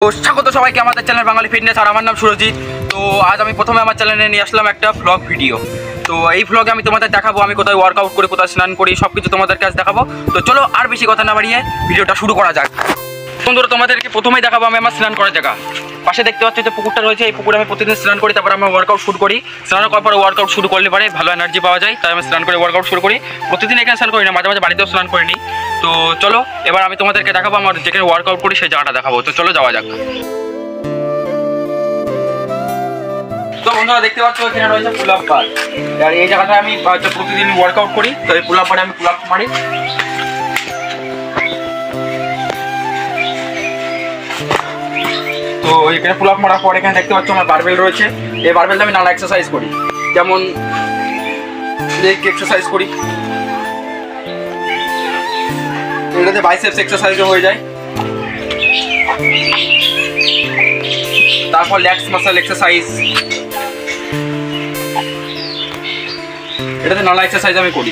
তো স্বাগত সবাইকে আমাদের চ্যানেল বাঙালি ফিটনেস। আর আমার নাম সুরজিৎ। তো আজ আমি প্রথমে আমার চ্যানেলে নিয়ে আসলাম একটা ভ্লগ ভিডিও। তো এই ভ্লগে আমি তোমাদের দেখাবো আমি কোথায় ওয়ার্কআউট করি, কোথায় স্নান করি, সব কিছু তোমাদের কাছে দেখাবো। তো চলো আর বেশি কথা না বাড়িয়ে ভিডিওটা শুরু করা যাক। বন্ধুরা তোমাদেরকে প্রথমেই দেখাবো আমি আমার স্নান করার জায়গা। পাশে দেখতে পাচ্ছি যে পুকুরটা রয়েছে, এই পুকুরে আমি প্রতিদিন স্নান করি, তারপর আমি ওয়ার্কআউট শুরু করি। স্নান করার পরে ওয়ার্কআউট শুরু করলে পারে ভালো এনার্জি পাওয়া যায়, তাই আমি স্নান করে ওয়ার্কআউট শুরু করি। প্রতিদিন এখানে স্নান করি না, মাঝে মাঝে বাড়িতেও স্নান করে নিই। তো চলো এবার আমি তোমাদেরকে দেখাবো আমার যেখানে ওয়ার্কআউট করি সেই জায়গাটা দেখাবো। তো চলো যাওয়া যাক। তো বন্ধুরা দেখতে পাচ্ছ এখানে রয়েছে পুল আপ বার। আর এই জায়গাটা আমি প্রতিদিন ওয়ার্কআউট করি। তো এই পুল আপ বারে আমি পুল আপ মারি। তো এখানে পুল আপ মারার পর এখানে দেখতে পাচ্ছ আমার বারবেল রয়েছে। এই বারবেলটা আমি নানা এক্সারসাইজ করি, যেমন লেগ এক্সারসাইজ করি, এটাতে বাইসেপস এক্সারসাইজও হয়ে যায়। তারপর ল্যাটস মাসল এক্সারসাইজ, এটাতে নানা এক্সারসাইজ আমি করি।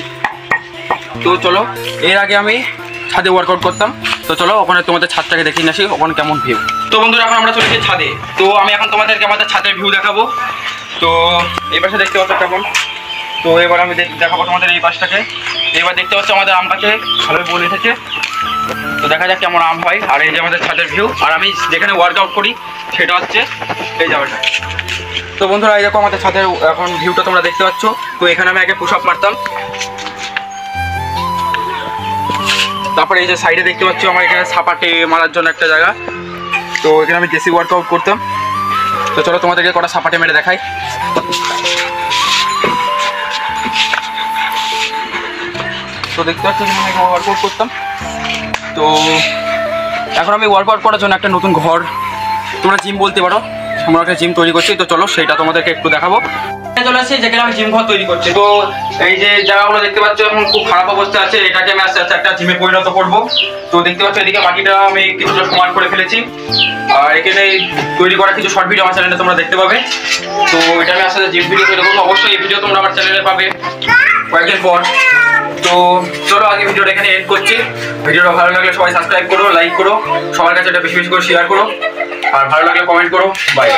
তো চলো এর আগে আমি ছাদে ওয়ার্কআউট করতাম। তো চলো ওখানে তোমাদের ছাদটাকে দেখিয়ে নিয়ে আসি ওখানে কেমন ভিউ। তো বন্ধুরা এখন আমরা চলেছি ছাদে। তো আমি এখন তোমাদেরকে আমাদের ছাদের ভিউ দেখাবো। তো এই পাশে দেখতে পাচ্ছ কেমন। তো এবার আমি দেখাবো তোমাদের এই পাশটাকে। এবার দেখতে পাচ্ছ আমাদের আম গাছে ভালোই বলে এসেছে। তো দেখা যাক কেমন আম হয়। আর এই যে আমাদের ছাদের ভিউ। আর আমি যেখানে ওয়ার্কআউট করি সেটা হচ্ছে এই জায়গাটা। তো বন্ধুরা এই দেখো আমাদের ছাদের এখন ভিউটা তোমরা দেখতে পাচ্ছ। তো এখানে আমি আগে পুশ আপ মারতাম, তারপরে এই যে সাইডে দেখতে পাচ্ছ আমার এখানে সাপাটে মারার জন্য একটা জায়গা। তো এখানে আমি দেশি ওয়ার্কআউট করতাম। তো চলো তোমাদেরকে কটা সাপাটে মেরে দেখাই। তো দেখতে পাচ্ছ এখানে আমি ওয়ার্কআউট করতাম। তো এখন আমি ওয়ার্কআউট করার জন্য একটা নতুন ঘর, তোমরা জিম বলতে পারো, আমরা একটা জিম তৈরি করছি। তো চলো সেটা তোমাদেরকে একটু দেখাবো। চলে আসছি যেখানে আমি জিম ঘর তৈরি করছি। তো এই যে জায়গাগুলো দেখতে পাচ্ছ এখন খুব খারাপ অবস্থা আছে, এটাকে আমি আস্তে আস্তে একটা জিমে পরিণত করবো। তো দেখতে পাচ্ছ এদিকে মাটিটা আমি কিছুটা সমান করে ফেলেছি। আর এখানে তৈরি করা কিছু শর্ট ভিডিও আমার চ্যানেলে তোমরা দেখতে পাবে। তো এটা আমি আস্তে আস্তে জিম ভিডিও তৈরি করবো। অবশ্যই এই ভিডিও তোমরা আমার চ্যানেলে পাবে কয়েকদিন পর। তো চলো আগে ভিডিওটা এখানে এন্ড করছি। ভিডিওটা ভালো লাগলে সবাই সাবস্ক্রাইব করো, লাইক করো, সবার কাছে এটা বেশি বেশি করে শেয়ার করো, আর ভালো লাগলে কমেন্ট করো। বাই।